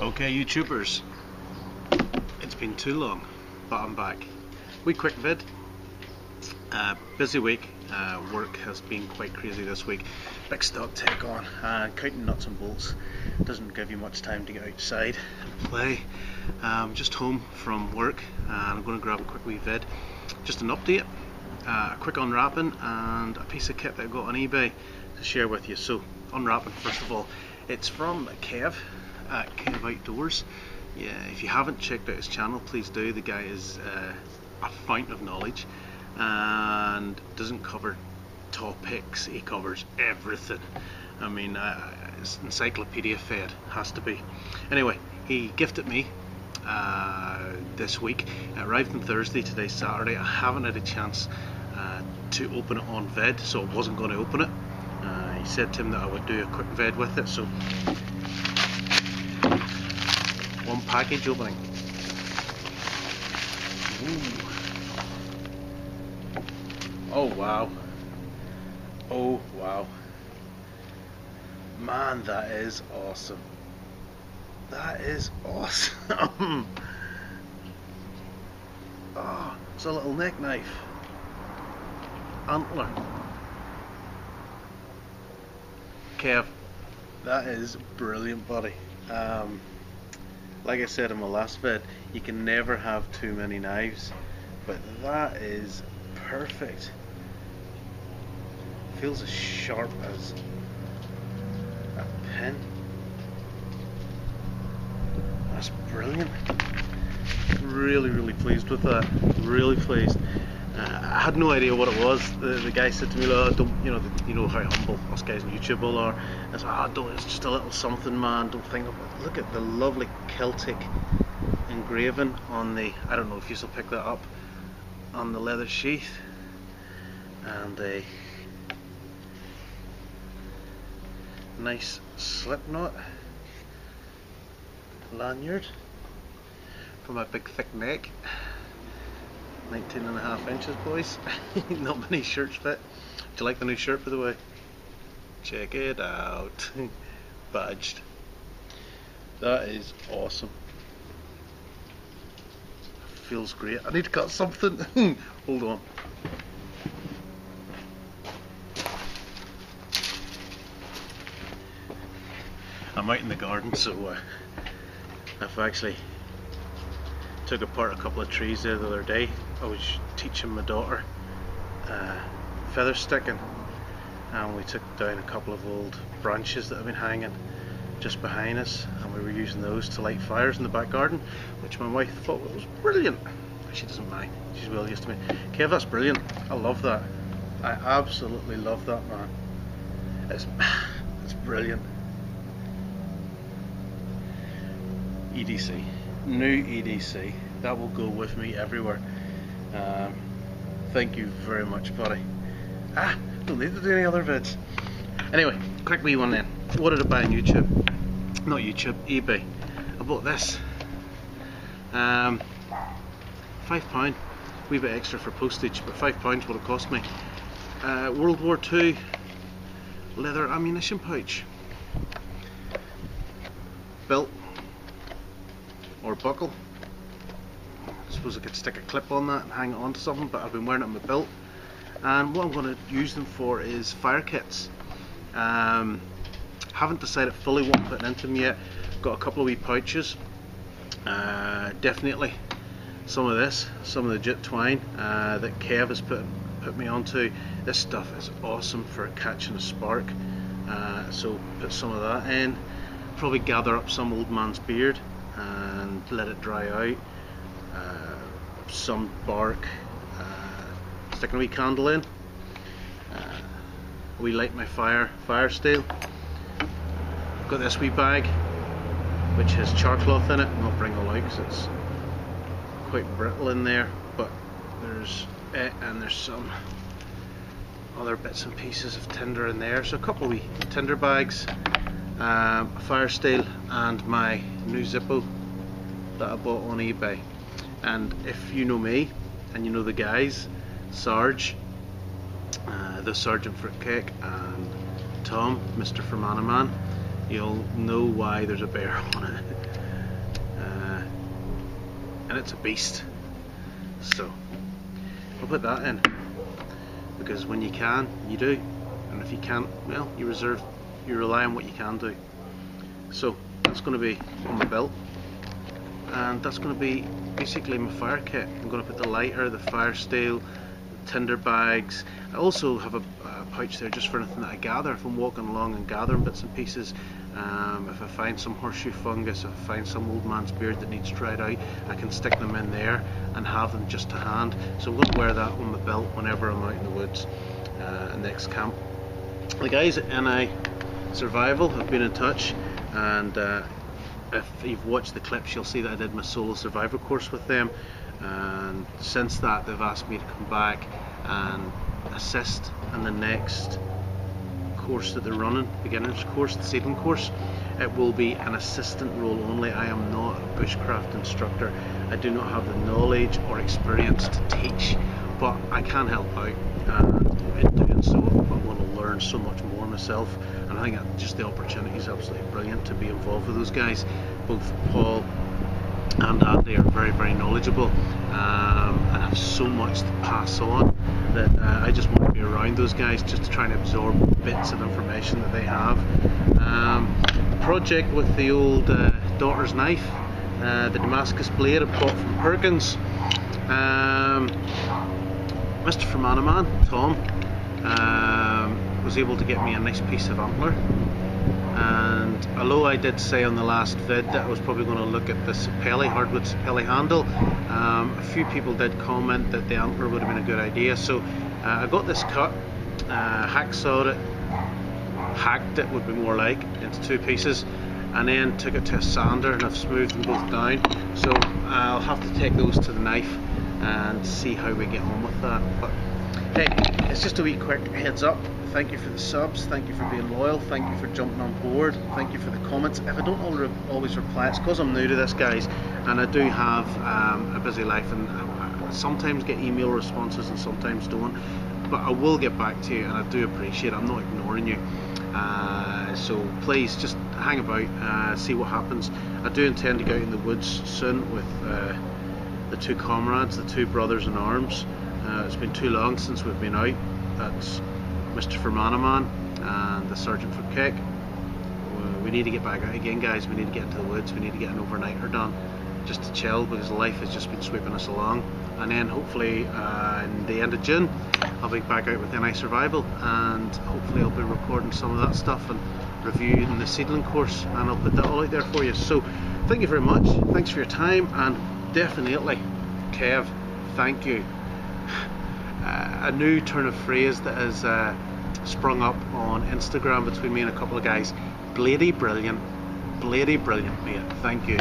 Okay, YouTubers, it's been too long, but I'm back. Wee quick vid. Busy week. Work has been quite crazy this week. Big stock take on, counting nuts and bolts. Doesn't give you much time to get outside and play. Just home from work, and I'm going to grab a quick wee vid. Just an update, a quick unwrapping, and a piece of kit that I got on eBay to share with you. So, unwrapping first of all. It's from Kev at Kev Outdoors. Yeah, if you haven't checked out his channel, please do. The guy is a fountain of knowledge and doesn't cover topics, he covers everything. I mean, it's encyclopedia fed, has to be. Anyway, he gifted me this week. It arrived on Thursday, today's Saturday. I haven't had a chance to open it on vid, so I wasn't going to open it. He said to him that I would do a quick vid with it, so one package opening. Ooh. Oh wow. Oh wow. Man, that is awesome. That is awesome. Oh, it's a little neck knife. Antler. Kev, that is brilliant, buddy. Like I said in my last vid, you can never have too many knives, but that is perfect. Feels as sharp as a pin. That's brilliant. Really pleased with that. Really pleased. I had no idea what it was. The guy said to me, "Oh, don't, you know how humble us guys on YouTube all are." I said, "Ah, don't. It's just a little something, man. Don't think of it." Look at the lovely Celtic engraving on the. I don't know if you'll pick that up on the leather sheath, and a nice slip knot lanyard for my big thick neck. 19.5 inches, boys. Not many shirts fit. Do you like the new shirt, by the way? Check it out. Badged. That is awesome. Feels great. I need to cut something. Hold on. I'm out in the garden, so I've actually took apart a couple of trees there the other day. I was teaching my daughter feather sticking, and we took down a couple of old branches that have been hanging just behind us, and we were using those to light fires in the back garden, which my wife thought was brilliant. She doesn't mind, she's well used to me. Kev, that's brilliant. I love that. I absolutely love that, man. It's brilliant. EDC, new EDC, that will go with me everywhere. Thank you very much, buddy. Don't need to do any other vids. Anyway, quick wee one then. What did I buy on YouTube? Not YouTube, eBay. I bought this. £5. Wee bit extra for postage, but £5 what it cost me. World War II leather ammunition pouch. Belt or buckle. I suppose I could stick a clip on that and hang it onto something, but I've been wearing it on my belt. And what I'm going to use them for is fire kits. Haven't decided fully what I'm putting into them yet. Got a couple of wee pouches. Definitely some of this, some of the jute twine that Kev has put me onto. This stuff is awesome for catching a spark. So put some of that in. Probably gather up some old man's beard and let it dry out. Some bark, sticking a wee candle in. We light my fire steel. I've got this wee bag which has char cloth in it. I'll not bring all out because it's quite brittle in there, but there's it, and there's some other bits and pieces of tinder in there. So a couple of wee tinder bags, a fire steel, and my new Zippo that I bought on eBay. And if you know me and you know the guys, Sarge, the Sergeant Fruitcake, and Tom, Mr. Fermanaman, you'll know why there's a bear on it. and it's a beast. So I'll put that in, because when you can, you do, and if you can't, well, you rely on what you can do. So that's going to be on my belt, and that's going to be basically my fire kit. I'm going to put the lighter, the fire steel, the tinder bags. I also have a pouch there just for anything that I gather. If I'm walking along and gathering bits and pieces, if I find some horseshoe fungus, if I find some old man's beard that needs dried out, I can stick them in there and have them just to hand. So I'm going to wear that on my belt whenever I'm out in the woods next camp. The guys at NI Survival have been in touch, and if you've watched the clips, you'll see that I did my solo survivor course with them, and since that they've asked me to come back and assist in the next course that they're running, beginners course, the seedling course. It will be an assistant role only. I am not a bushcraft instructor. I do not have the knowledge or experience to teach, but I can help out, and in doing so I want to learn so much more myself, and I think that just the opportunity is absolutely brilliant to be involved with those guys. Both Paul and Andy are very, very knowledgeable, and have so much to pass on that I just want to be around those guys just to try and absorb bits of information that they have. Project with the old daughter's knife, the Damascus blade I bought from Perkins. Mr. Fermanagh, Tom, was able to get me a nice piece of antler, and although I did say on the last vid that I was probably going to look at the Sapelli, hardwood Sapelli handle, a few people did comment that the antler would have been a good idea, so I got this cut, hacksawed it, hacked it would be more like, into two pieces, and then took it to a sander and I've smoothed them both down. So I'll have to take those to the knife and see how we get on with that. But hey, it's just a wee quick heads up. Thank you for the subs, thank you for being loyal, thank you for jumping on board, thank you for the comments. If I don't always reply, it's because I'm new to this, guys, and I do have a busy life, and I sometimes get email responses and sometimes don't, but I will get back to you, and I do appreciate it. I'm not ignoring you. So please just hang about, see what happens. I do intend to go out in the woods soon with the two comrades, the two brothers in arms. It's been too long since we've been out. That's Mr. Fermanagh and the Sergeant for Keck. We need to get back out again, guys. We need to get into the woods. We need to get an overnighter done, just to chill, because life has just been sweeping us along. And then hopefully in the end of June I'll be back out with NI Survival, and hopefully I'll be recording some of that stuff and reviewing the seedling course, and I'll put that all out there for you. So thank you very much, thanks for your time, and definitely Kev, thank you. A new turn of phrase that has sprung up on Instagram between me and a couple of guys: bloody brilliant mate, thank you.